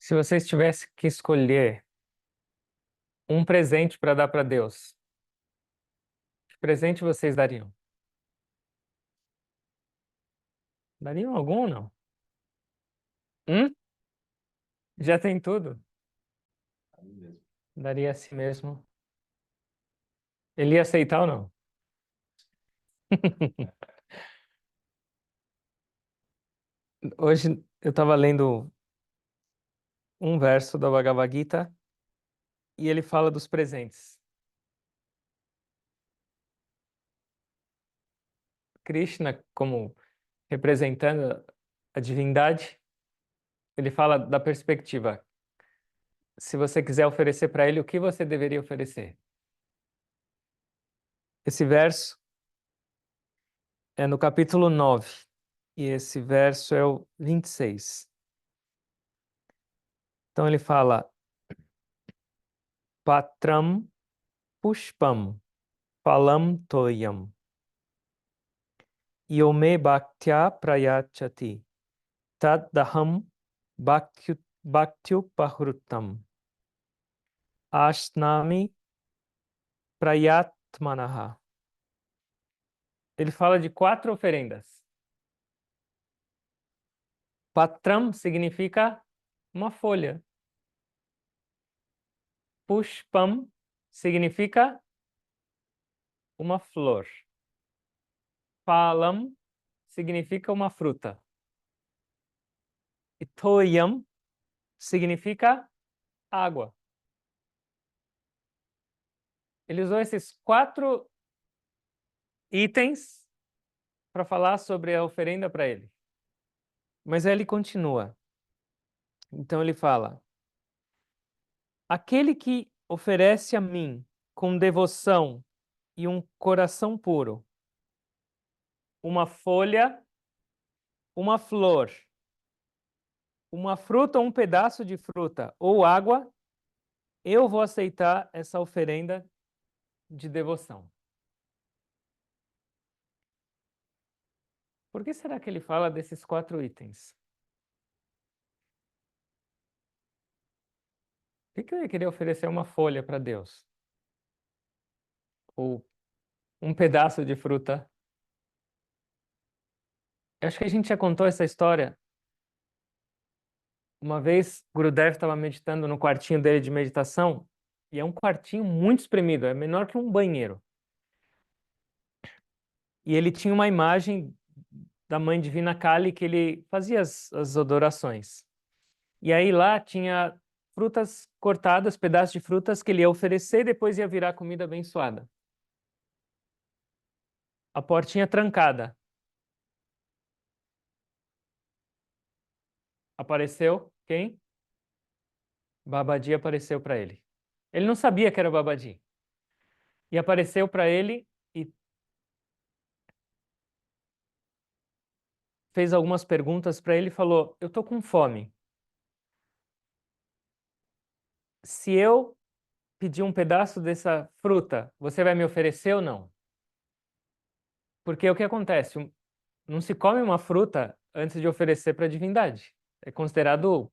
Se vocês tivessem que escolher um presente para dar para Deus, que presente vocês dariam? Dariam algum ou não? Hum? Já tem tudo? Daria a si mesmo. Ele ia aceitar ou não? Hoje eu estava lendo um verso da Bhagavad Gita e ele fala dos presentes. Krishna, como representando a divindade, ele fala da perspectiva. Se você quiser oferecer para ele, o que você deveria oferecer? Esse verso é no capítulo 9 e esse verso é o 26. Então ele fala: Patram pushpam phalam toyam yome bhaktya prayachati tadaham bhaktyupahrutam ashnami prayatmanaha. Ele fala de 4 oferendas. Patram significa uma folha. Pushpam significa uma flor. Phalam significa uma fruta. E toyam significa água. Ele usou esses 4 itens para falar sobre a oferenda para ele. Mas aí ele continua. Então ele fala: aquele que oferece a mim com devoção e um coração puro uma folha, uma flor, uma fruta ou um pedaço de fruta ou água, eu vou aceitar essa oferenda de devoção. Por que será que ele fala desses 4 itens? Por que eu ia querer oferecer uma folha para Deus? Ou um pedaço de fruta? Eu acho que a gente já contou essa história. Uma vez, Gurudev estava meditando no quartinho dele de meditação, e é um quartinho muito espremido, é menor que um banheiro. E ele tinha uma imagem da Mãe Divina Kali que ele fazia as adorações. E aí lá tinha frutas cortadas, pedaços de frutas que ele ia oferecer e depois ia virar comida abençoada. A portinha trancada. Apareceu quem? Babaji apareceu para ele. Ele não sabia que era o Babaji. E apareceu para ele e fez algumas perguntas para ele e falou: eu tô com fome. Se eu pedir um pedaço dessa fruta, você vai me oferecer ou não? Porque o que acontece? Não se come uma fruta antes de oferecer para a divindade. É considerado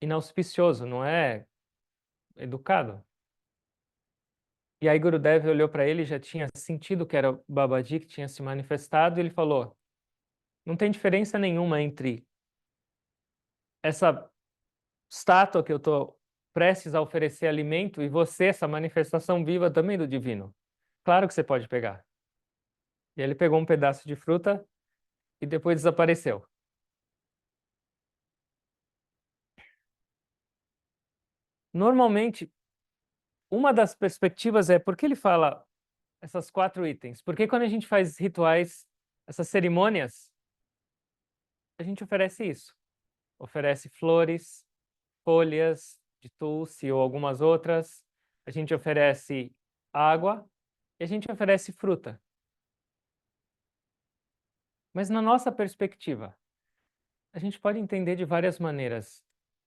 inauspicioso, não é educado. E aí Gurudev olhou para ele, já tinha sentido que era o Babaji que tinha se manifestado, e ele falou: não tem diferença nenhuma entre essa estátua que eu estou prestes a oferecer alimento e você, essa manifestação viva também do divino. Claro que você pode pegar. E ele pegou um pedaço de fruta e depois desapareceu. Normalmente, uma das perspectivas é por que ele fala essas 4 itens? Porque quando a gente faz rituais, essas cerimônias, a gente oferece isso. Oferece flores, folhas de tulsi ou algumas outras. A gente oferece água e a gente oferece fruta. Mas na nossa perspectiva, a gente pode entender de várias maneiras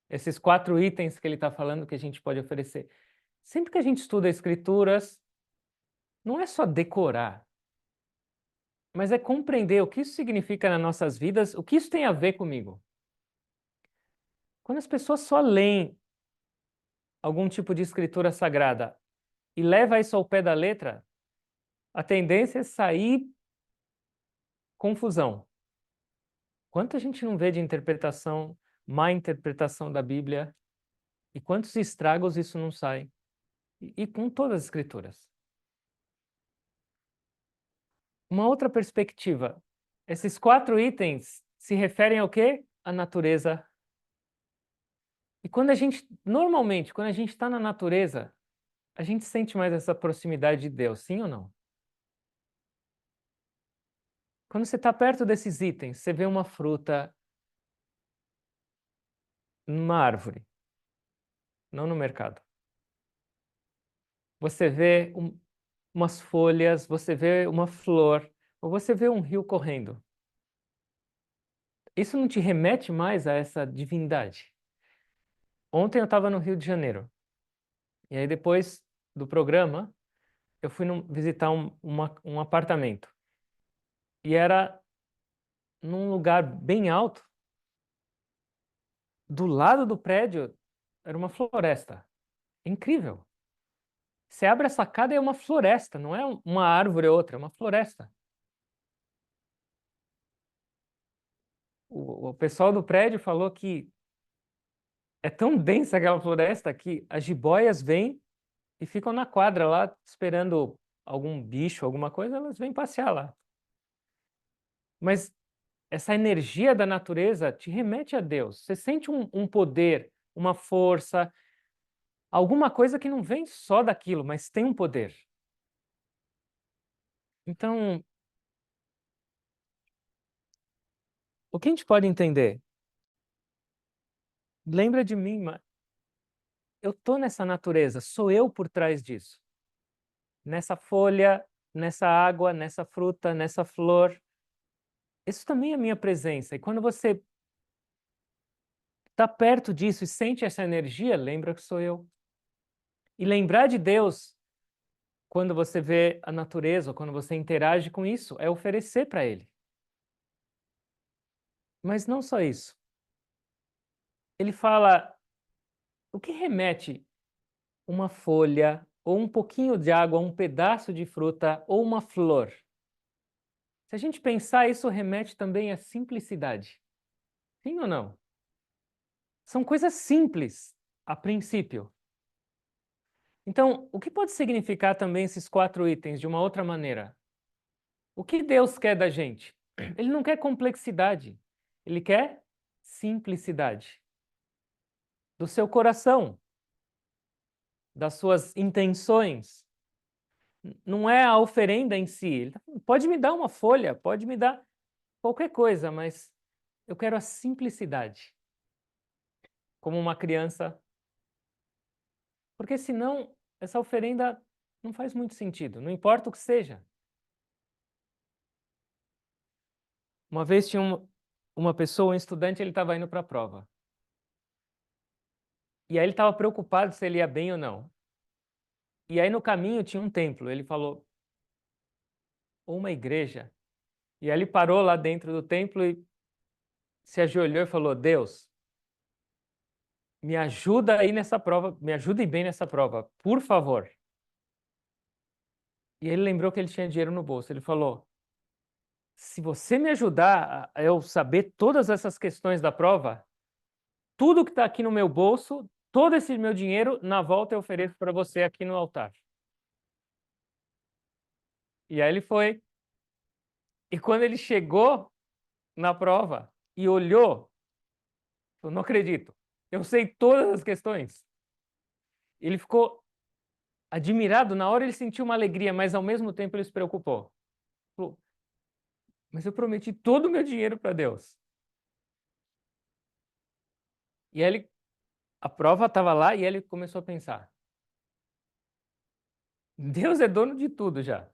esses 4 itens que ele está falando que a gente pode oferecer. Sempre que a gente estuda escrituras, não é só decorar, mas é compreender o que isso significa nas nossas vidas, o que isso tem a ver comigo. Quando as pessoas só leem algum tipo de escritura sagrada e leva isso ao pé da letra, a tendência é sair confusão. Quanta gente não vê de interpretação, má interpretação da Bíblia, e quantos estragos isso não sai? E com todas as escrituras. Uma outra perspectiva. Esses 4 itens se referem ao quê? À natureza. E quando a gente, normalmente, quando a gente está na natureza, a gente sente mais essa proximidade de Deus, sim ou não? Quando você está perto desses itens, você vê uma fruta numa árvore, não no mercado. Você vê umas folhas, você vê uma flor, ou você vê um rio correndo. Isso não te remete mais a essa divindade? Ontem eu estava no Rio de Janeiro, e aí depois do programa, eu fui visitar um apartamento. E era num lugar bem alto, do lado do prédio era uma floresta. Incrível. Você abre a sacada e é uma floresta, não é uma árvore ou outra, é uma floresta. O pessoal do prédio falou que é tão densa aquela floresta que as jiboias vêm e ficam na quadra lá esperando algum bicho, alguma coisa, elas vêm passear lá. Mas essa energia da natureza te remete a Deus. Você sente um poder, uma força, alguma coisa que não vem só daquilo, mas tem um poder. Então, o que a gente pode entender? Lembra de mim, eu tô nessa natureza, sou eu por trás disso. Nessa folha, nessa água, nessa fruta, nessa flor. Isso também é minha presença. E quando você está perto disso e sente essa energia, lembra que sou eu. E lembrar de Deus quando você vê a natureza, ou quando você interage com isso, é oferecer para Ele. Mas não só isso. Ele fala, o que remete uma folha, ou um pouquinho de água, um pedaço de fruta, ou uma flor? Se a gente pensar, isso remete também à simplicidade. Sim ou não? São coisas simples, a princípio. Então, o que pode significar também esses 4 itens de uma outra maneira? O que Deus quer da gente? Ele não quer complexidade, ele quer simplicidade. Do seu coração, das suas intenções. Não é a oferenda em si. Ele pode me dar uma folha, pode me dar qualquer coisa, mas eu quero a simplicidade. Como uma criança. Porque senão, essa oferenda não faz muito sentido, não importa o que seja. Uma vez tinha uma pessoa, um estudante, ele estava indo para a prova. E aí ele estava preocupado se ele ia bem ou não. E aí no caminho tinha um templo. Ele falou, ou uma igreja. E aí ele parou lá dentro do templo e se ajoelhou e falou, Deus, me ajuda aí nessa prova, me ajude bem nessa prova, por favor. E ele lembrou que ele tinha dinheiro no bolso. Ele falou, se você me ajudar a eu saber todas essas questões da prova, tudo que está aqui no meu bolso, todo esse meu dinheiro, na volta eu ofereço para você aqui no altar. E aí ele foi. E quando ele chegou na prova e olhou, eu não acredito, eu sei todas as questões. Ele ficou admirado, na hora ele sentiu uma alegria, mas ao mesmo tempo ele se preocupou. Falou, mas eu prometi todo o meu dinheiro para Deus. E aí a prova estava lá e ele começou a pensar: Deus é dono de tudo já.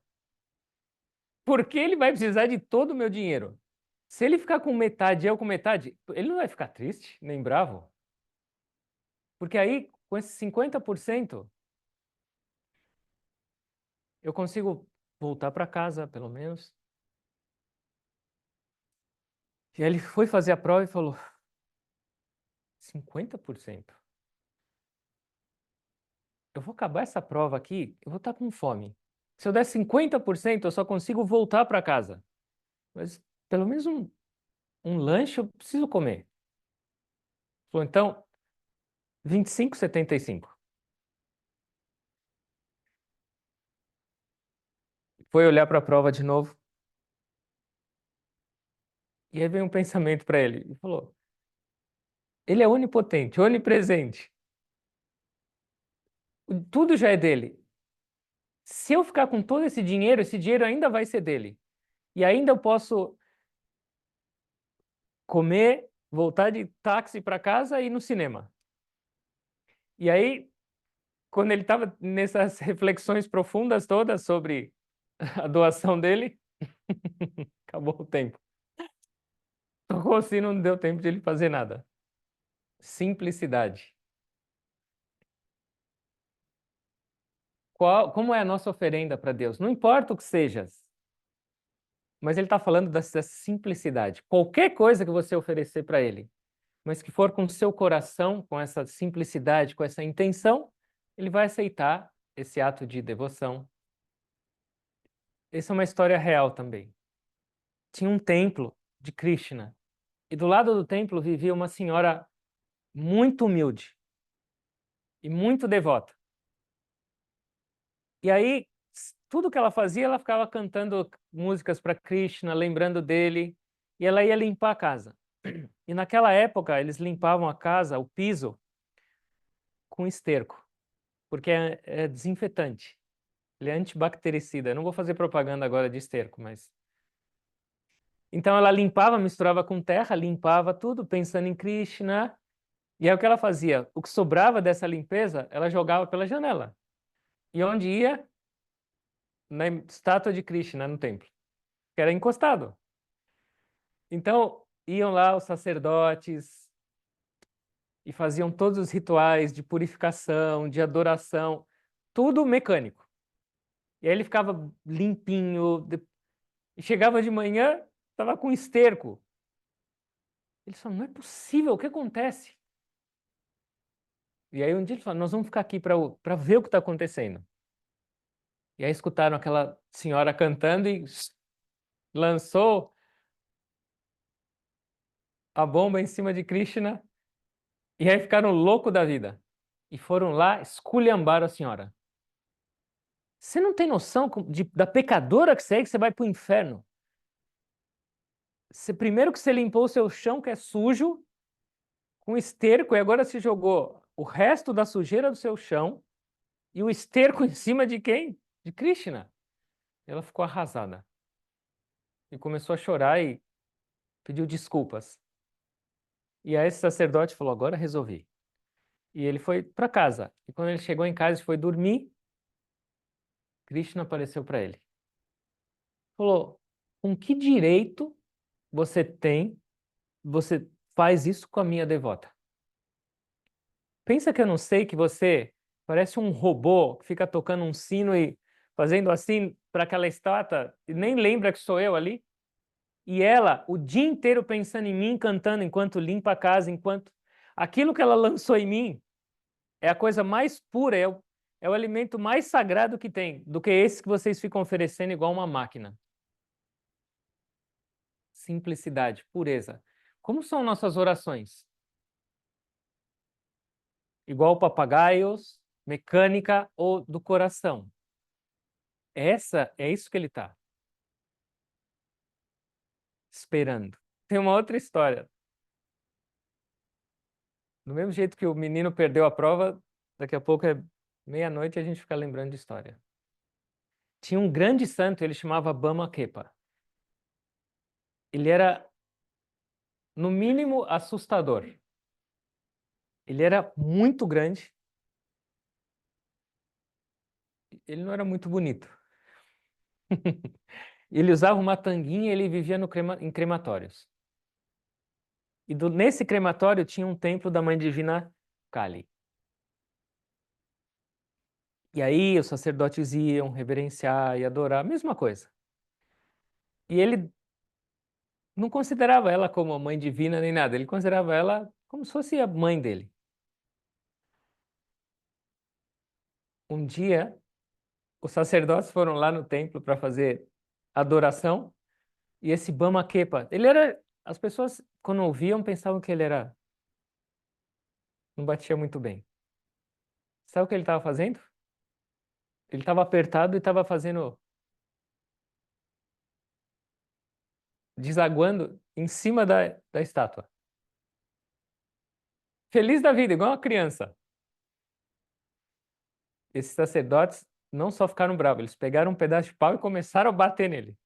Por que ele vai precisar de todo o meu dinheiro? Se ele ficar com metade e eu com metade, ele não vai ficar triste, nem bravo. Porque aí, com esses 50%, eu consigo voltar para casa, pelo menos. E aí ele foi fazer a prova e falou: 50%. Eu vou acabar essa prova aqui, eu vou estar com fome. Se eu der 50%, eu só consigo voltar para casa. Mas pelo menos um lanche eu preciso comer. Falou, então, 25,75. Foi olhar para a prova de novo. E aí veio um pensamento para ele. Ele falou: ele é onipotente, onipresente. Tudo já é dele. Se eu ficar com todo esse dinheiro ainda vai ser dele. E ainda eu posso comer, voltar de táxi para casa e ir no cinema. E aí, quando ele estava nessas reflexões profundas todas sobre a doação dele, acabou o tempo. Tocou assim, não deu tempo de ele fazer nada. Simplicidade. Como é a nossa oferenda para Deus? Não importa o que sejas, mas ele está falando dessa simplicidade. Qualquer coisa que você oferecer para ele, mas que for com seu coração, com essa simplicidade, com essa intenção, ele vai aceitar esse ato de devoção. Essa é uma história real também. Tinha um templo de Krishna, e do lado do templo vivia uma senhora muito humilde e muito devota. E aí, tudo que ela fazia, ela ficava cantando músicas para Krishna, lembrando dele, e ela ia limpar a casa. E naquela época, eles limpavam a casa, o piso, com esterco, porque é desinfetante. Ele é antibactericida. Eu não vou fazer propaganda agora de esterco, mas. Então ela limpava, misturava com terra, limpava tudo, pensando em Krishna. E aí o que ela fazia? O que sobrava dessa limpeza, ela jogava pela janela. E onde ia? Na estátua de Krishna no templo, que era encostado. Então iam lá os sacerdotes e faziam todos os rituais de purificação, de adoração, tudo mecânico. E aí ele ficava limpinho, e chegava de manhã, estava com esterco. Eles falaram, não é possível, o que acontece? E aí um dia eles falaram, nós vamos ficar aqui para ver o que está acontecendo. E aí escutaram aquela senhora cantando e lançou a bomba em cima de Krishna. E aí ficaram loucos da vida. E foram lá esculhambar a senhora. Você não tem noção da pecadora que você vai para o inferno. Primeiro que você limpou o seu chão, que é sujo, com esterco, e agora se jogou o resto da sujeira do seu chão e o esterco em cima de quem? De Krishna. Ela ficou arrasada e começou a chorar e pediu desculpas. E aí esse sacerdote falou: agora resolvi. E ele foi para casa. E quando ele chegou em casa e foi dormir, Krishna apareceu para ele. Falou: com que direito você faz isso com a minha devota? Pensa que eu não sei que você parece um robô que fica tocando um sino e fazendo assim para aquela estátua e nem lembra que sou eu ali? E ela, o dia inteiro pensando em mim, cantando enquanto limpa a casa, enquanto aquilo que ela lançou em mim é a coisa mais pura, é o alimento mais sagrado que tem, do que esse que vocês ficam oferecendo igual uma máquina. Simplicidade, pureza. Como são nossas orações? Igual papagaios, mecânica ou do coração? É isso que ele está esperando. Tem uma outra história. Do mesmo jeito que o menino perdeu a prova, daqui a pouco é meia-noite e a gente fica lembrando de história. Tinha um grande santo, ele chamava Bama Kepa. Ele era, no mínimo, assustador. Ele era muito grande. Ele não era muito bonito. Ele usava uma tanguinha e ele vivia em crematórios. E nesse crematório tinha um templo da Mãe Divina Kali. E aí os sacerdotes iam reverenciar e adorar, a mesma coisa. E ele não considerava ela como a mãe divina nem nada, ele considerava ela como se fosse a mãe dele. Um dia, os sacerdotes foram lá no templo para fazer adoração, e esse Bama Kepa, ele era, as pessoas quando ouviam pensavam que ele era, não batia muito bem. Sabe o que ele estava fazendo? Ele estava apertado e estava fazendo, desaguando em cima da estátua. Feliz da vida, igual uma criança. Esses sacerdotes não só ficaram bravos, eles pegaram um pedaço de pau e começaram a bater nele.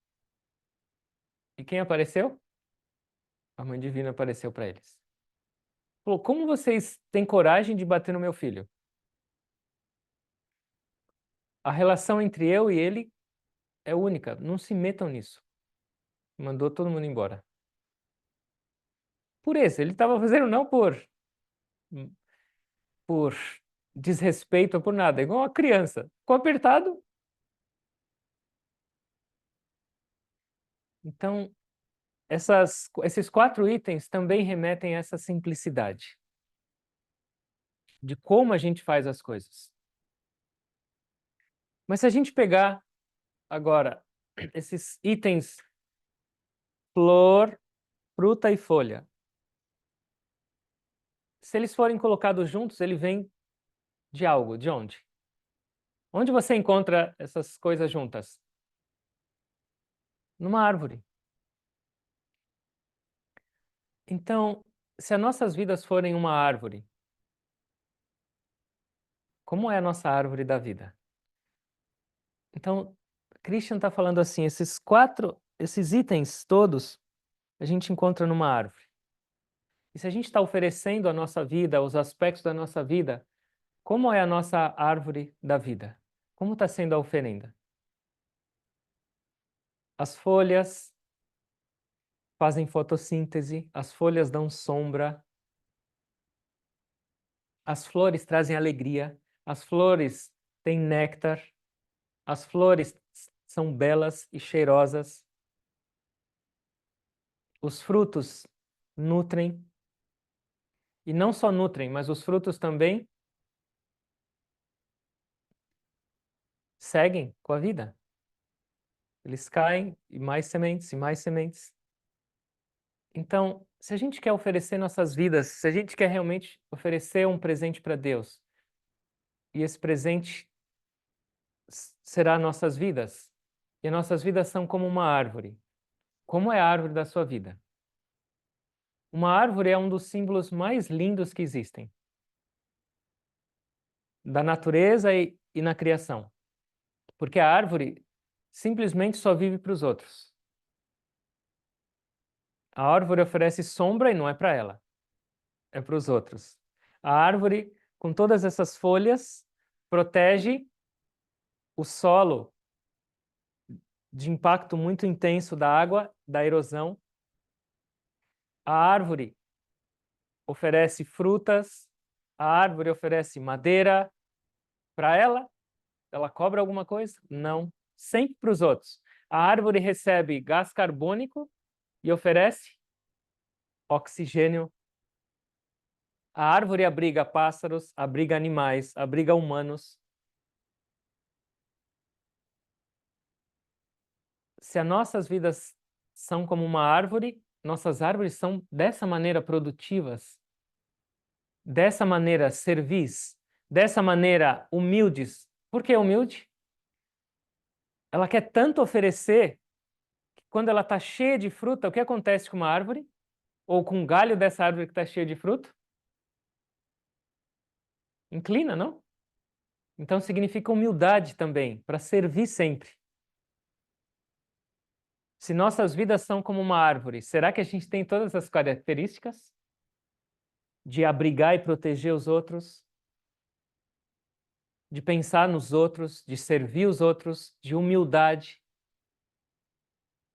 E quem apareceu? A mãe divina apareceu para eles. Falou: como vocês têm coragem de bater no meu filho? A relação entre eu e ele é única, não se metam nisso. Mandou todo mundo embora. Por isso, ele estava fazendo não por desrespeito ou por nada, igual uma criança. Ficou apertado. Então, esses 4 itens também remetem a essa simplicidade de como a gente faz as coisas. Mas se a gente pegar agora esses itens flor, fruta e folha, se eles forem colocados juntos, ele vem de algo. De onde? Onde você encontra essas coisas juntas? Numa árvore. Então, se as nossas vidas forem uma árvore, como é a nossa árvore da vida? Então, Christian está falando assim, esses itens todos, a gente encontra numa árvore. E se a gente está oferecendo a nossa vida, os aspectos da nossa vida, como é a nossa árvore da vida? Como está sendo a oferenda? As folhas fazem fotossíntese, as folhas dão sombra, as flores trazem alegria, as flores têm néctar, as flores são belas e cheirosas, os frutos nutrem, e não só nutrem, mas os frutos também seguem com a vida. Eles caem e mais sementes e mais sementes. Então, se a gente quer oferecer nossas vidas, se a gente quer realmente oferecer um presente para Deus, e esse presente será nossas vidas, e nossas vidas são como uma árvore. Como é a árvore da sua vida? Uma árvore é um dos símbolos mais lindos que existem, da natureza e na criação. Porque a árvore simplesmente só vive para os outros. A árvore oferece sombra e não é para ela, é para os outros. A árvore, com todas essas folhas, protege o solo de impacto muito intenso da água, da erosão. A árvore oferece frutas, a árvore oferece madeira para ela. Ela cobra alguma coisa? Não. Sempre para os outros. A árvore recebe gás carbônico e oferece oxigênio. A árvore abriga pássaros, abriga animais, abriga humanos. Se as nossas vidas são como uma árvore, nossas árvores são dessa maneira produtivas, dessa maneira servis, dessa maneira humildes. Por que humilde? Ela quer tanto oferecer que quando ela está cheia de fruta, o que acontece com uma árvore? Ou com um galho dessa árvore que está cheia de fruto? Inclina, não? Então significa humildade também, para servir sempre. Se nossas vidas são como uma árvore, será que a gente tem todas as características de abrigar e proteger os outros, de pensar nos outros, de servir os outros, de humildade,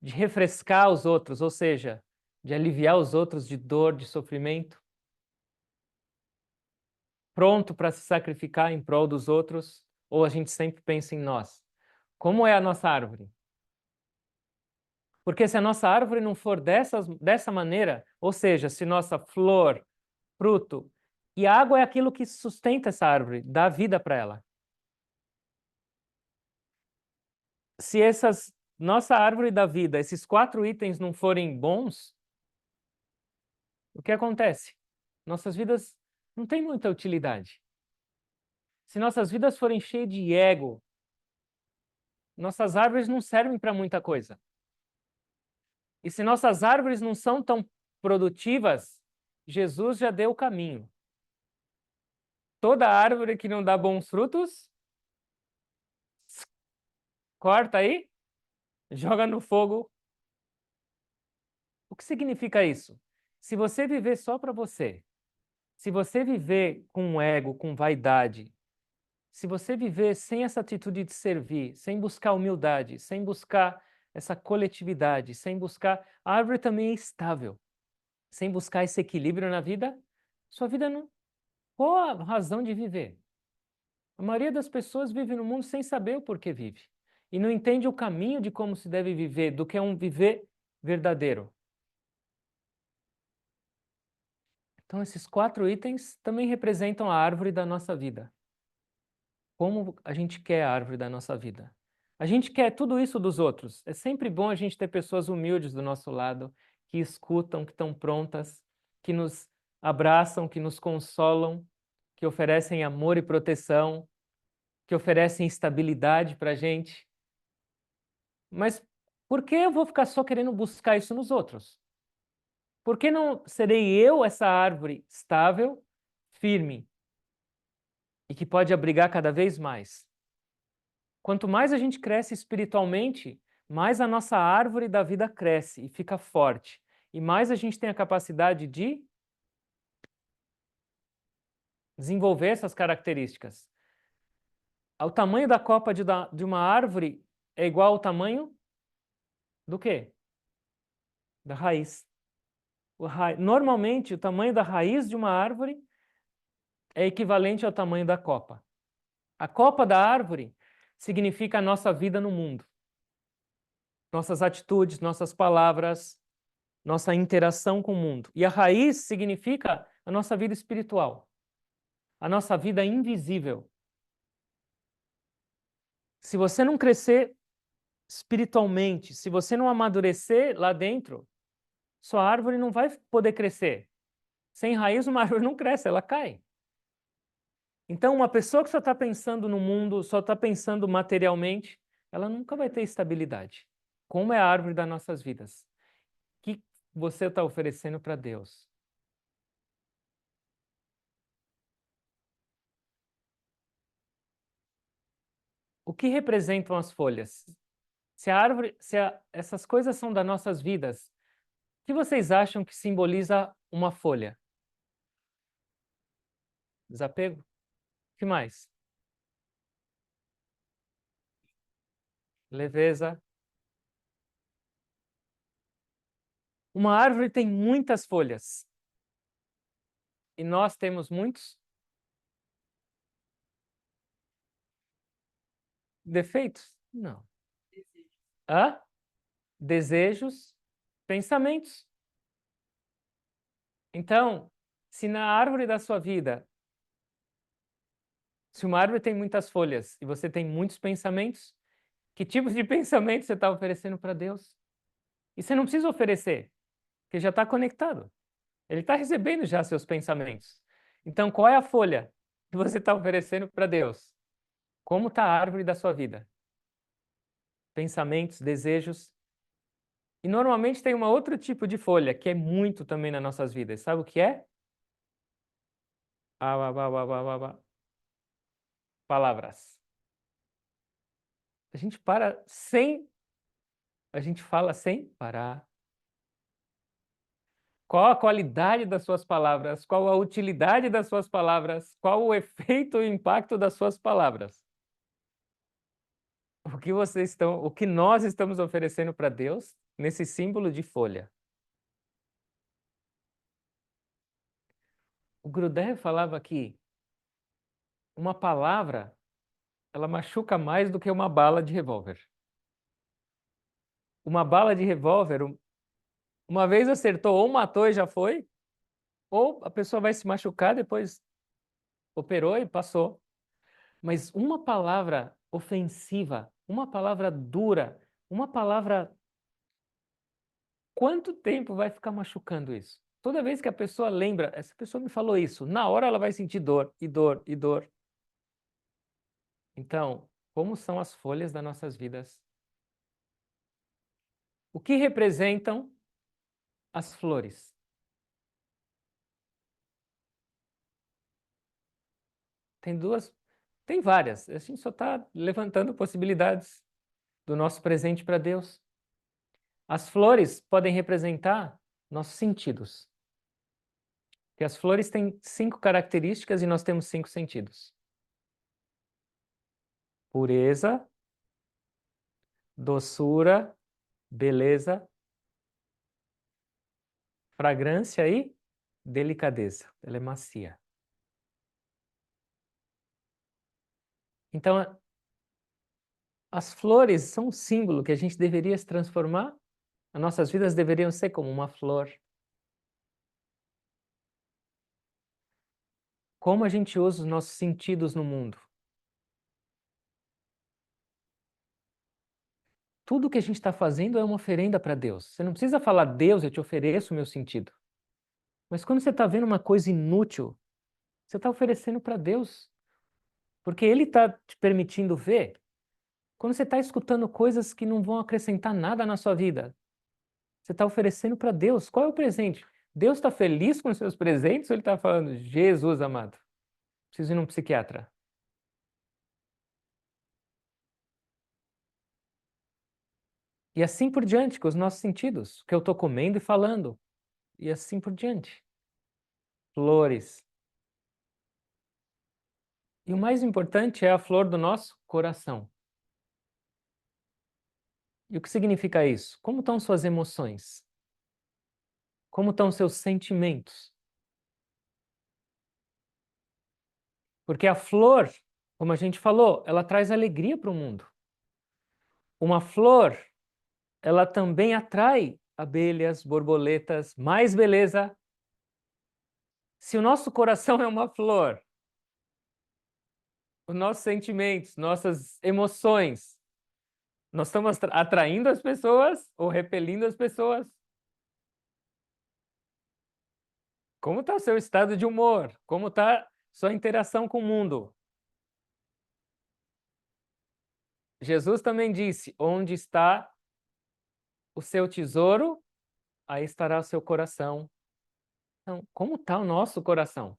de refrescar os outros, ou seja, de aliviar os outros de dor, de sofrimento, pronto para se sacrificar em prol dos outros, ou a gente sempre pensa em nós? Como é a nossa árvore? Porque se a nossa árvore não for dessa maneira, ou seja, se nossa flor, fruto. E a água é aquilo que sustenta essa árvore, dá vida para ela. Se nossa árvore da vida, esses 4 itens não forem bons, o que acontece? Nossas vidas não têm muita utilidade. Se nossas vidas forem cheias de ego, nossas árvores não servem para muita coisa. E se nossas árvores não são tão produtivas, Jesus já deu o caminho. Toda árvore que não dá bons frutos, corta aí, joga no fogo. O que significa isso? Se você viver só para você, se você viver com ego, com vaidade, se você viver sem essa atitude de servir, sem buscar humildade, sem buscar essa coletividade, sem buscar. A árvore também é estável. Sem buscar esse equilíbrio na vida, sua vida não. Qual a razão de viver? A maioria das pessoas vive no mundo sem saber o porquê vive. E não entende o caminho de como se deve viver, do que é um viver verdadeiro. Então, esses 4 itens também representam a árvore da nossa vida. Como a gente quer a árvore da nossa vida. A gente quer tudo isso dos outros. É sempre bom a gente ter pessoas humildes do nosso lado, que escutam, que estão prontas, que nos abraçam, que nos consolam, que oferecem amor e proteção, que oferecem estabilidade para a gente. Mas por que eu vou ficar só querendo buscar isso nos outros? Por que não serei eu essa árvore estável, firme e que pode abrigar cada vez mais? Quanto mais a gente cresce espiritualmente, mais a nossa árvore da vida cresce e fica forte. E mais a gente tem a capacidade de desenvolver essas características. O tamanho da copa de uma árvore é igual ao tamanho do quê? Da raiz. Normalmente, o tamanho da raiz de uma árvore é equivalente ao tamanho da copa. A copa da árvore significa a nossa vida no mundo. Nossas atitudes, nossas palavras, nossa interação com o mundo. E a raiz significa a nossa vida espiritual, a nossa vida invisível. Se você não crescer espiritualmente, se você não amadurecer lá dentro, sua árvore não vai poder crescer. Sem raiz, uma árvore não cresce, ela cai. Então, uma pessoa que só está pensando no mundo, só está pensando materialmente, ela nunca vai ter estabilidade. Como é a árvore das nossas vidas? O que você está oferecendo para Deus? O que representam as folhas? Se a árvore, essas coisas são das nossas vidas, o que vocês acham que simboliza uma folha? Desapego? O que mais? Leveza. Uma árvore tem muitas folhas. E nós temos muitos defeitos? Não. Hã? Desejos, pensamentos. Então, se na árvore da sua vida, se uma árvore tem muitas folhas e você tem muitos pensamentos, que tipos de pensamentos você está oferecendo para Deus? E você não precisa oferecer, porque já está conectado. Ele está recebendo já seus pensamentos. Então, qual é a folha que você está oferecendo para Deus? Como está a árvore da sua vida? Pensamentos, desejos. E normalmente tem um outro tipo de folha que é muito também nas nossas vidas. Sabe o que é? Ah, palavras. A gente para sem. A gente fala sem parar. Qual a qualidade das suas palavras? Qual a utilidade das suas palavras? Qual o efeito e o impacto das suas palavras? O que nós estamos oferecendo para Deus nesse símbolo de folha? O Gruder falava que uma palavra, ela machuca mais do que uma bala de revólver. Uma bala de revólver, uma vez acertou ou matou e já foi, Ou a pessoa vai se machucar, depois operou e passou. Mas uma palavra ofensiva, uma palavra dura, uma palavra. Quanto tempo vai ficar machucando isso? Toda vez que a pessoa lembra, essa pessoa me falou isso, na hora ela vai sentir dor e dor e dor. Então, como são as folhas das nossas vidas? O que representam as flores? Tem duas, tem várias. A gente só está levantando possibilidades do nosso presente para Deus. As flores podem representar nossos sentidos. Porque as flores têm 5 características e nós temos 5 sentidos: pureza, doçura, beleza, fragrância e delicadeza. Ela é macia. Então, as flores são um símbolo que a gente deveria se transformar. As nossas vidas deveriam ser como uma flor. Como a gente usa os nossos sentidos no mundo? Tudo que a gente está fazendo é uma oferenda para Deus. Você não precisa falar, Deus, eu te ofereço o meu sentido. Mas quando você está vendo uma coisa inútil, você está oferecendo para Deus. Porque Ele está te permitindo ver. Quando você está escutando coisas que não vão acrescentar nada na sua vida, você está oferecendo para Deus. Qual é o presente? Deus está feliz com os seus presentes ou Ele está falando, Jesus amado, preciso ir num psiquiatra? E assim por diante, com os nossos sentidos, o que eu estou comendo e falando. E assim por diante. Flores. E o mais importante é a flor do nosso coração. E o que significa isso? Como estão suas emoções? Como estão seus sentimentos? Porque a flor, como a gente falou, ela traz alegria para o mundo. Uma flor, ela também atrai abelhas, borboletas, mais beleza. Se o nosso coração é uma flor, os nossos sentimentos, nossas emoções, nós estamos atraindo as pessoas ou repelindo as pessoas? Como está o seu estado de humor? Como está sua interação com o mundo? Jesus também disse: onde está o seu tesouro, aí estará o seu coração. Então, como está o nosso coração?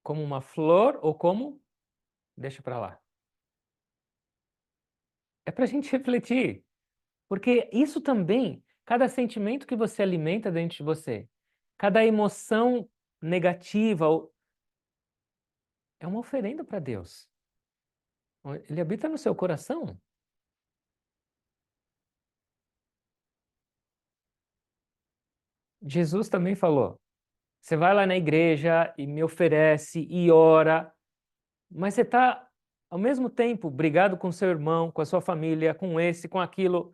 Como uma flor ou como? Deixa para lá. É para a gente refletir, porque isso também, cada sentimento que você alimenta dentro de você, cada emoção negativa, é uma oferenda para Deus. Ele habita no seu coração. Jesus também falou: você vai lá na igreja e me oferece e ora, mas você está, ao mesmo tempo, brigado com seu irmão, com a sua família, com esse, com aquilo.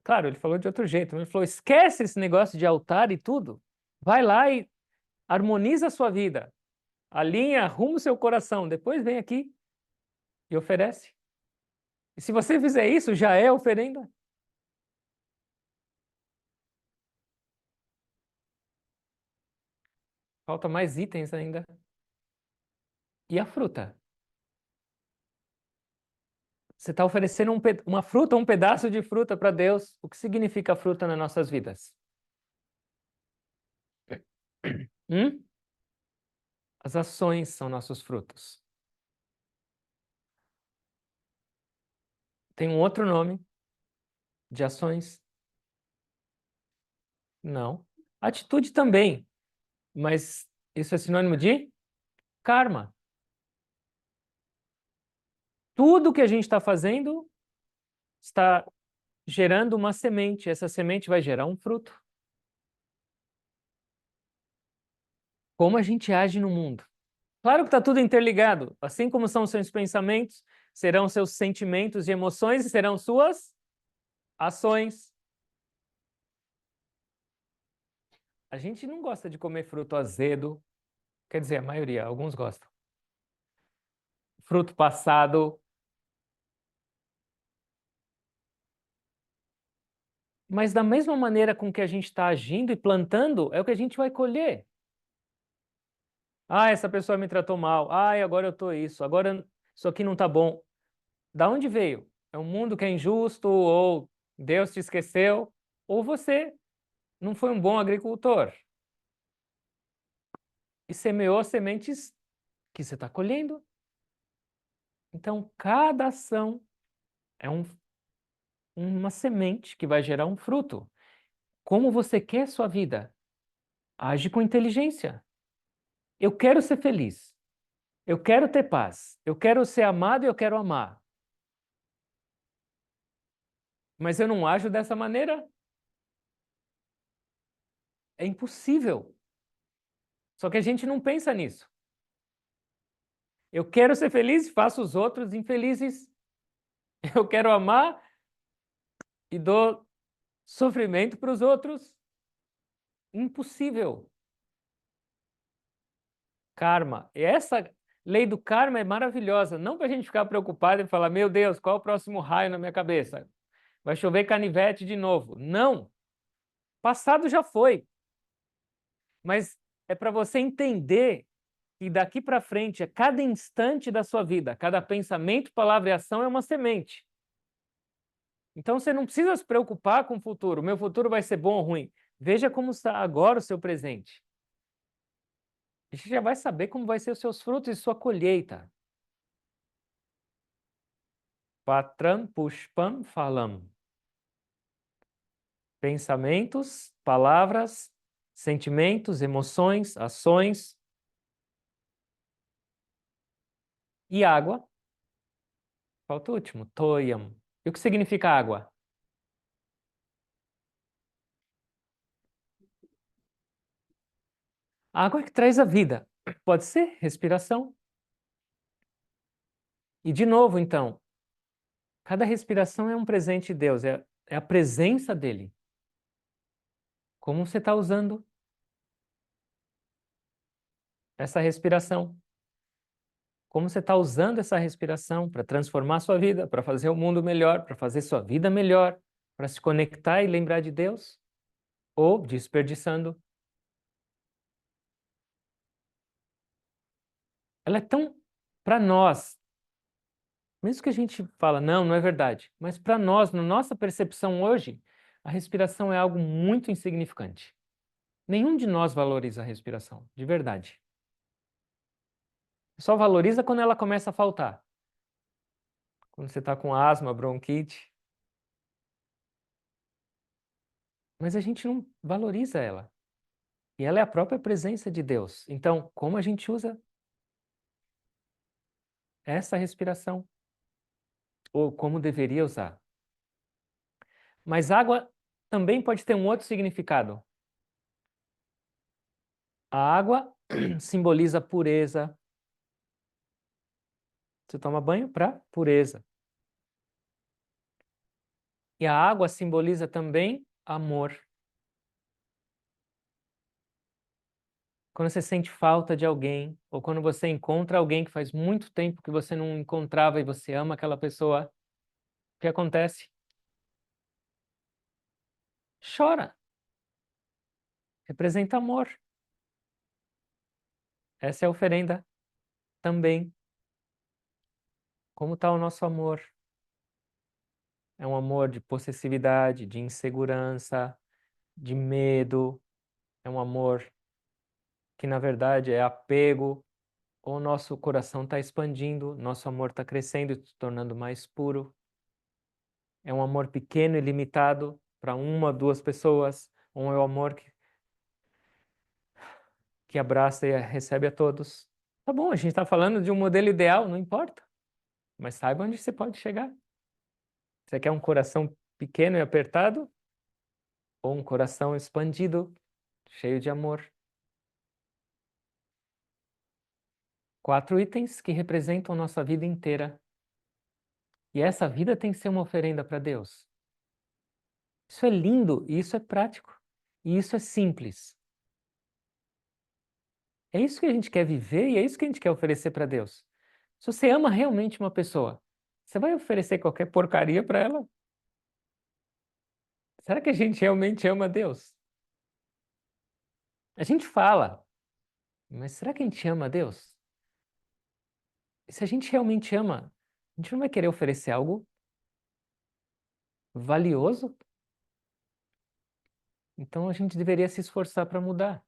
Claro, ele falou de outro jeito, mas ele falou: esquece esse negócio de altar e tudo. Vai lá e harmoniza a sua vida. Alinha, arruma o seu coração. Depois vem aqui e oferece. E se você fizer isso, já é oferenda. Falta mais itens ainda. E a fruta? Você está oferecendo uma fruta, um pedaço de fruta para Deus. O que significa fruta nas nossas vidas? Hum? As ações são nossos frutos. Tem um outro nome de ações? Não. Atitude também, mas isso é sinônimo de karma. Tudo que a gente está fazendo está gerando uma semente. Essa semente vai gerar um fruto. Como a gente age no mundo? Claro que está tudo interligado. Assim como são seus pensamentos, serão seus sentimentos e emoções e serão suas ações. A gente não gosta de comer fruto azedo. Quer dizer, a maioria, alguns gostam. Fruto passado. Mas da mesma maneira com que a gente está agindo e plantando, é o que a gente vai colher. Ah, essa pessoa me tratou mal. Ah, agora eu tô isso. Agora isso aqui não tá bom. Da onde veio? É um mundo que é injusto, ou Deus te esqueceu, ou você não foi um bom agricultor e semeou sementes que você está colhendo. Então, cada ação é uma semente que vai gerar um fruto. Como você quer sua vida? Age com inteligência. Eu quero ser feliz. Eu quero ter paz. Eu quero ser amado e eu quero amar. Mas eu não ajo dessa maneira? É impossível. Só que a gente não pensa nisso. Eu quero ser feliz e faço os outros infelizes. Eu quero amar e dou sofrimento para os outros. Impossível. Karma. E essa lei do karma é maravilhosa. Não para a gente ficar preocupado e falar, meu Deus, qual é o próximo raio na minha cabeça? Vai chover canivete de novo. Não. Passado já foi. Mas é para você entender que daqui para frente, a cada instante da sua vida, cada pensamento, palavra e ação é uma semente. Então você não precisa se preocupar com o futuro. O meu futuro vai ser bom ou ruim. Veja como está agora o seu presente. A gente já vai saber como vai ser os seus frutos e sua colheita. Patram pushpam phalam. Pensamentos, palavras, sentimentos, emoções, ações e água. Falta o último, toyam. E o que significa água? A água é que traz a vida. Pode ser respiração. E de novo, então, cada respiração é um presente de Deus, é a presença dele. Como você está usando essa respiração? Como você está usando essa respiração para transformar sua vida, para fazer o mundo melhor, para fazer sua vida melhor, para se conectar e lembrar de Deus? Ou desperdiçando? Ela é tão, para nós, mesmo que a gente fala, não, não é verdade, mas para nós, na nossa percepção hoje, a respiração é algo muito insignificante. Nenhum de nós valoriza a respiração, de verdade. Só valoriza quando ela começa a faltar. Quando você está com asma, bronquite. Mas a gente não valoriza ela. E ela é a própria presença de Deus. Então, como a gente usa essa respiração? Ou como deveria usar? Mas água também pode ter um outro significado. A água simboliza pureza. Você toma banho para pureza. E a água simboliza também amor. Quando você sente falta de alguém, ou quando você encontra alguém que faz muito tempo que você não encontrava e você ama aquela pessoa, o que acontece? Chora. Representa amor. Essa é a oferenda também. Como está o nosso amor? É um amor de possessividade, de insegurança, de medo. É um amor que, na verdade, é apego. Ou o nosso coração está expandindo, nosso amor está crescendo e se tornando mais puro. É um amor pequeno e limitado para uma, duas pessoas. Ou é o amor que abraça e recebe a todos. Tá bom, a gente está falando de um modelo ideal, não importa. Mas saiba onde você pode chegar. Você quer um coração pequeno e apertado? Ou um coração expandido, cheio de amor? 4 itens que representam nossa vida inteira. E essa vida tem que ser uma oferenda para Deus. Isso é lindo e isso é prático. E isso é simples. É isso que a gente quer viver e é isso que a gente quer oferecer para Deus. Se você ama realmente uma pessoa, você vai oferecer qualquer porcaria para ela? Será que a gente realmente ama Deus? A gente fala, mas será que a gente ama Deus? E se a gente realmente ama, a gente não vai querer oferecer algo valioso? Então a gente deveria se esforçar para mudar,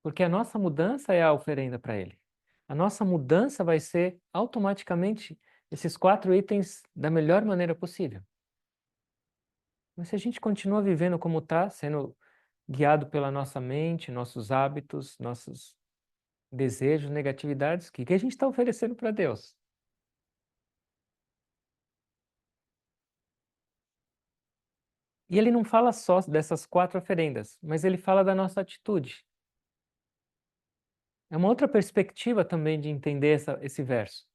porque a nossa mudança é a oferenda para Ele. A nossa mudança vai ser automaticamente esses 4 itens da melhor maneira possível. Mas se a gente continua vivendo como está, sendo guiado pela nossa mente, nossos hábitos, nossos desejos, negatividades, o que a gente está oferecendo para Deus? E ele não fala só dessas 4 oferendas, mas ele fala da nossa atitude. É uma outra perspectiva também de entender esse verso.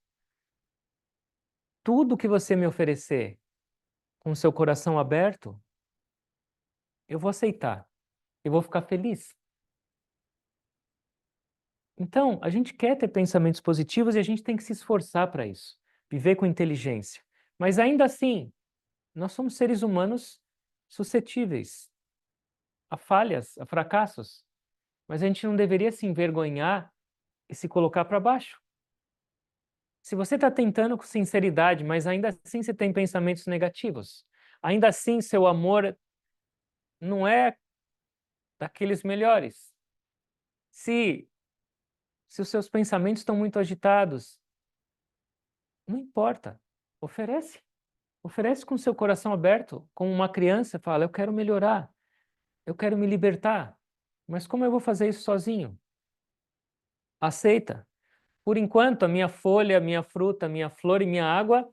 Tudo que você me oferecer com seu coração aberto, eu vou aceitar, eu vou ficar feliz. Então, a gente quer ter pensamentos positivos e a gente tem que se esforçar para isso, viver com inteligência. Mas ainda assim, nós somos seres humanos suscetíveis a falhas, a fracassos. Mas a gente não deveria se envergonhar e se colocar para baixo. Se você está tentando com sinceridade, mas ainda assim você tem pensamentos negativos, ainda assim seu amor não é daqueles melhores. Se, se os seus pensamentos estão muito agitados, não importa, oferece. Oferece com seu coração aberto, como uma criança fala: eu quero melhorar, eu quero me libertar. Mas como eu vou fazer isso sozinho? Aceita. Por enquanto, a minha folha, a minha fruta, a minha flor e minha água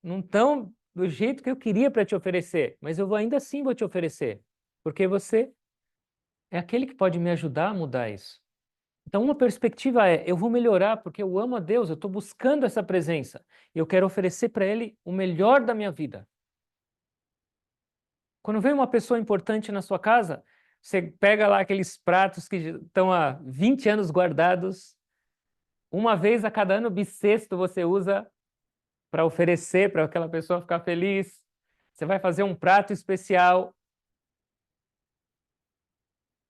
não estão do jeito que eu queria para te oferecer, mas eu ainda assim vou te oferecer, porque você é aquele que pode me ajudar a mudar isso. Então, uma perspectiva é: eu vou melhorar porque eu amo a Deus, eu estou buscando essa presença e eu quero oferecer para Ele o melhor da minha vida. Quando vem uma pessoa importante na sua casa, você pega lá aqueles pratos que estão há 20 anos guardados, uma vez a cada ano bissexto você usa para oferecer para aquela pessoa ficar feliz. Você vai fazer um prato especial.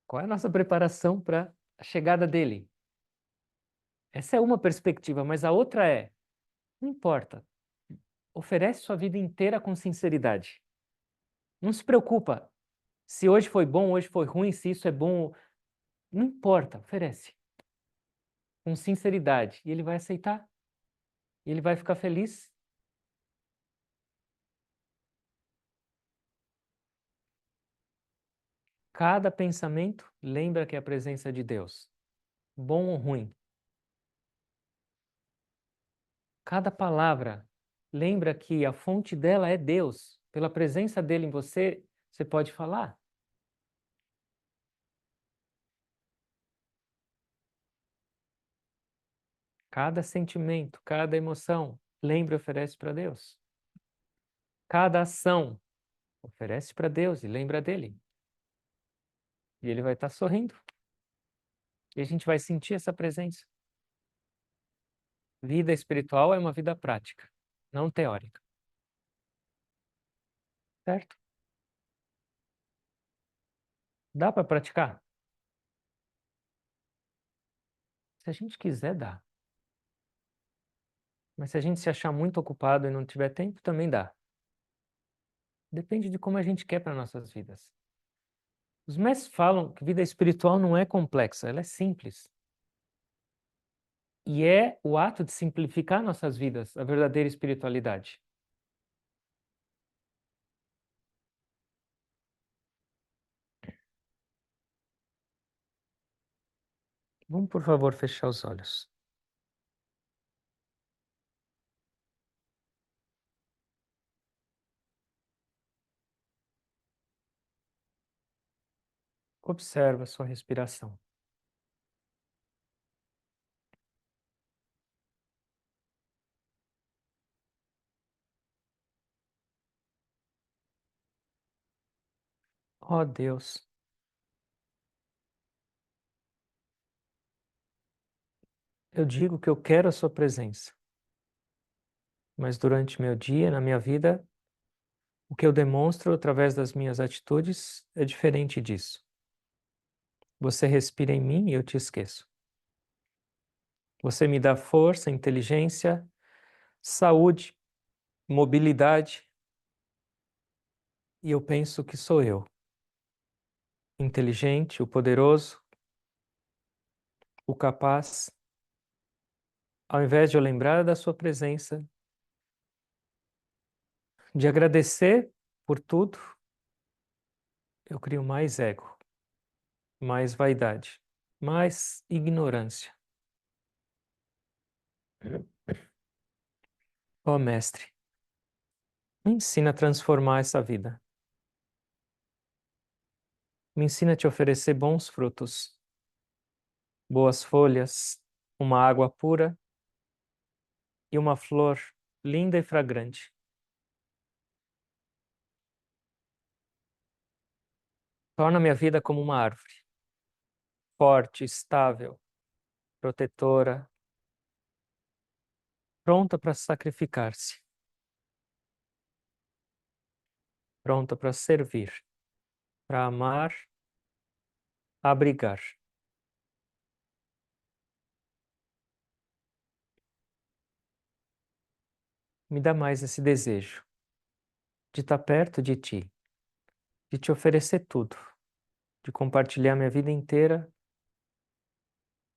Qual é a nossa preparação para a chegada dele? Essa é uma perspectiva, mas a outra é: não importa, oferece sua vida inteira com sinceridade. Não se preocupa se hoje foi bom, hoje foi ruim, se isso é bom. Não importa, oferece com sinceridade e ele vai aceitar, e ele vai ficar feliz. Cada pensamento lembra que é a presença de Deus, bom ou ruim. Cada palavra lembra que a fonte dela é Deus. Pela presença dele em você, você pode falar. Cada sentimento, cada emoção, lembra e oferece para Deus. Cada ação, oferece para Deus e lembra dele. E ele vai estar sorrindo. E a gente vai sentir essa presença. Vida espiritual é uma vida prática, não teórica. Certo? Dá para praticar? Se a gente quiser, dá. Mas se a gente se achar muito ocupado e não tiver tempo, também dá. Depende de como a gente quer para nossas vidas. Os mestres falam que vida espiritual não é complexa, ela é simples. E é o ato de simplificar nossas vidas, a verdadeira espiritualidade. Vamos, por favor, fechar os olhos. Observa a sua respiração. Ó Deus, eu digo que eu quero a sua presença, mas durante meu dia, na minha vida, o que eu demonstro através das minhas atitudes é diferente disso. Você respira em mim e eu te esqueço. Você me dá força, inteligência, saúde, mobilidade, e eu penso que sou eu, inteligente, o poderoso, o capaz. Ao invés de eu lembrar da sua presença, de agradecer por tudo, eu crio mais ego, mais vaidade, mais ignorância. Ó Mestre, me ensina a transformar essa vida. Me ensina a te oferecer bons frutos, boas folhas, uma água pura e uma flor linda e fragrante. Torna minha vida como uma árvore, forte, estável, protetora, pronta para sacrificar-se, pronta para servir, para amar, abrigar. Me dá mais esse desejo de estar perto de ti, de te oferecer tudo, de compartilhar minha vida inteira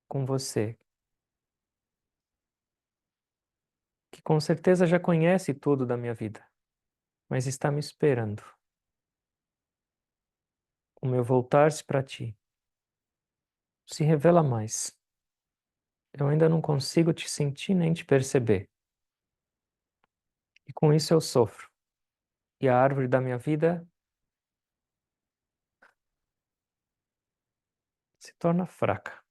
com você, que com certeza já conhece tudo da minha vida, mas está me esperando. O meu voltar-se para ti se revela mais. Eu ainda não consigo te sentir nem te perceber. E com isso eu sofro. E a árvore da minha vida se torna fraca.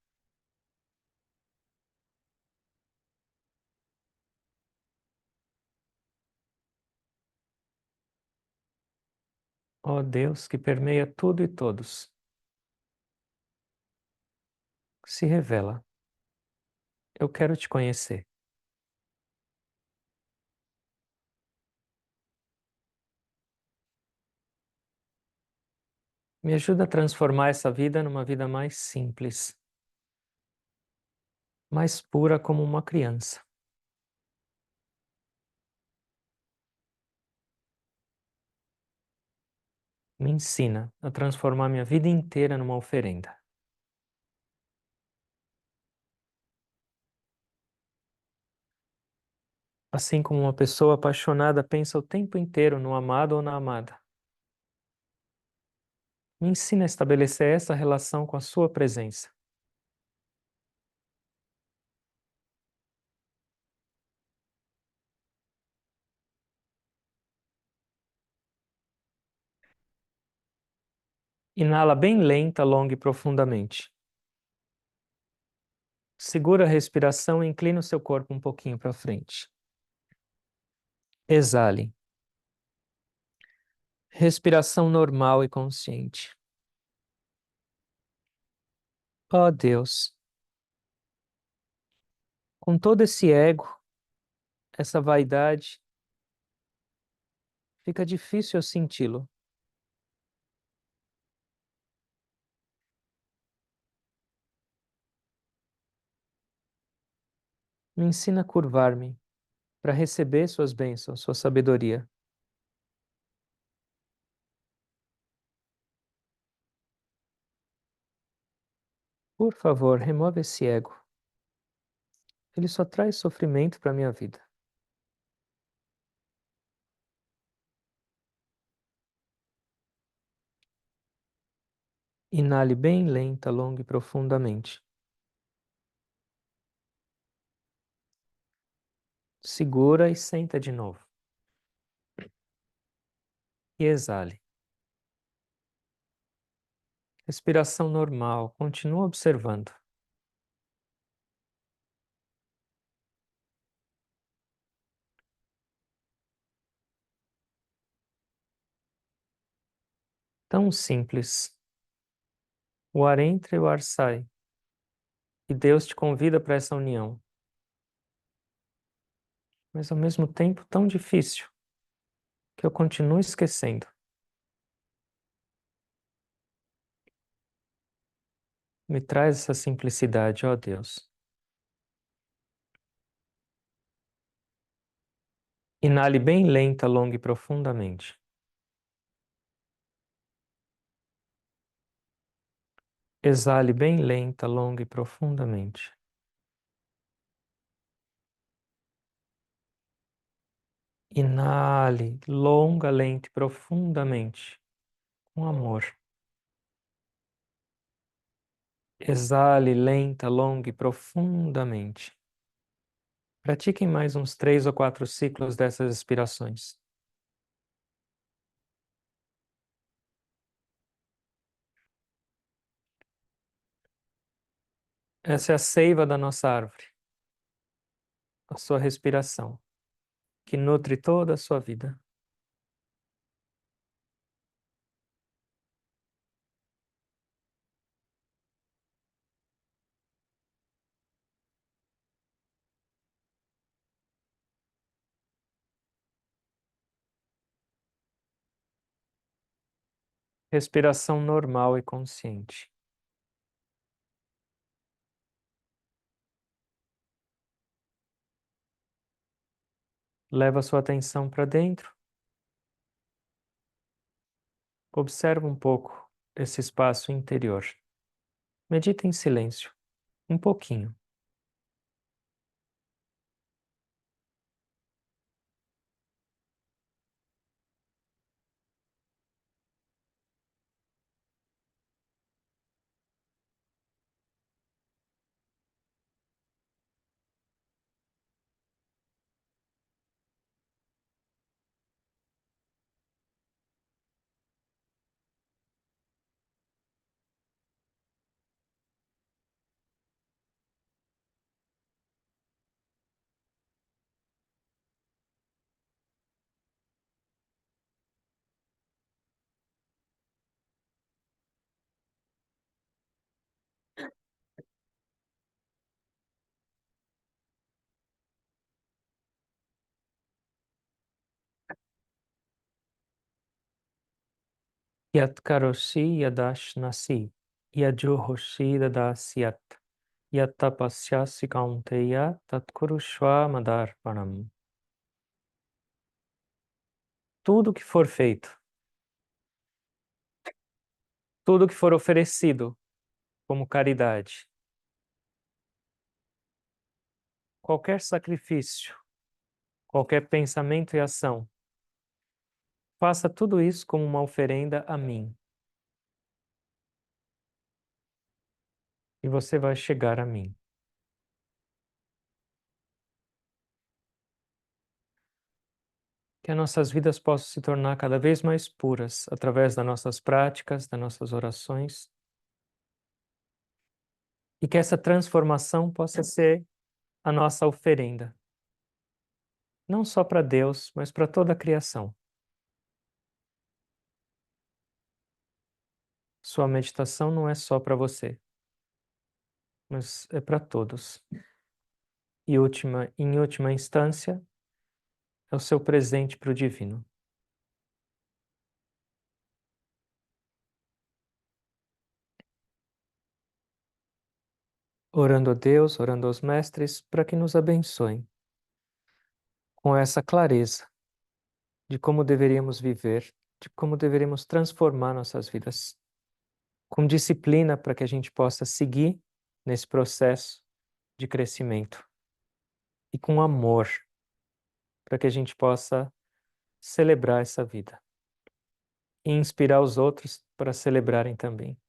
Ó Deus que permeia tudo e todos, se revela. Eu quero te conhecer. Me ajuda a transformar essa vida numa vida mais simples, mais pura como uma criança. Me ensina a transformar minha vida inteira numa oferenda. Assim como uma pessoa apaixonada pensa o tempo inteiro no amado ou na amada. Me ensina a estabelecer essa relação com a sua presença. Inala bem lenta, longa e profundamente. Segura a respiração e inclina o seu corpo um pouquinho para frente. Exale. Respiração normal e consciente. Ó Deus, com todo esse ego, essa vaidade, fica difícil eu senti-lo. Me ensina a curvar-me para receber suas bênçãos, sua sabedoria. Por favor, remove esse ego. Ele só traz sofrimento para a minha vida. Inale bem lenta, longa e profundamente. Segura e senta de novo. E exale. Respiração normal. Continua observando. Tão simples. O ar entra e o ar sai. E Deus te convida para essa união, mas ao mesmo tempo tão difícil que eu continuo esquecendo. Me traz essa simplicidade, ó Deus. Inale bem lenta, longa e profundamente. Exale bem lenta, longa e profundamente. Inale longa, lenta e profundamente, com amor. Exale lenta, longa e profundamente. Pratiquem mais uns 3 ou 4 ciclos dessas respirações. Essa é a seiva da nossa árvore, a sua respiração, que nutre toda a sua vida. Respiração normal e consciente. Leva sua atenção para dentro. Observa um pouco esse espaço interior. Medita em silêncio, um pouquinho. Yat karoshi yadashnasi, yajuhoshi dadasyat, yat tapasyasi kaunteya tatkurushva madarpanam. Tudo que for feito, tudo que for oferecido como caridade, qualquer sacrifício, qualquer pensamento e ação, faça tudo isso como uma oferenda a mim, e você vai chegar a mim. Que as nossas vidas possam se tornar cada vez mais puras através das nossas práticas, das nossas orações, e que essa transformação possa ser a nossa oferenda, não só para Deus, mas para toda a criação. Sua meditação não é só para você, mas é para todos. E em última instância, é o seu presente para o divino. Orando a Deus, orando aos mestres, para que nos abençoem com essa clareza de como deveríamos viver, de como deveríamos transformar nossas vidas, com disciplina para que a gente possa seguir nesse processo de crescimento e com amor para que a gente possa celebrar essa vida e inspirar os outros para celebrarem também.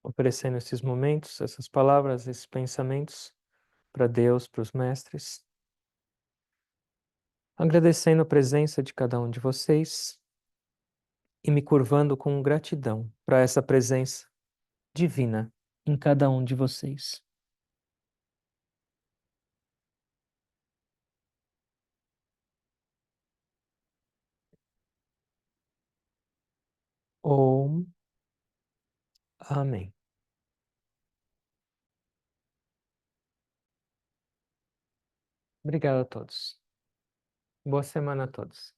Oferecendo esses momentos, essas palavras, esses pensamentos para Deus, para os mestres, agradecendo a presença de cada um de vocês e me curvando com gratidão para essa presença divina em cada um de vocês. Amém. Obrigado a todos. Boa semana a todos.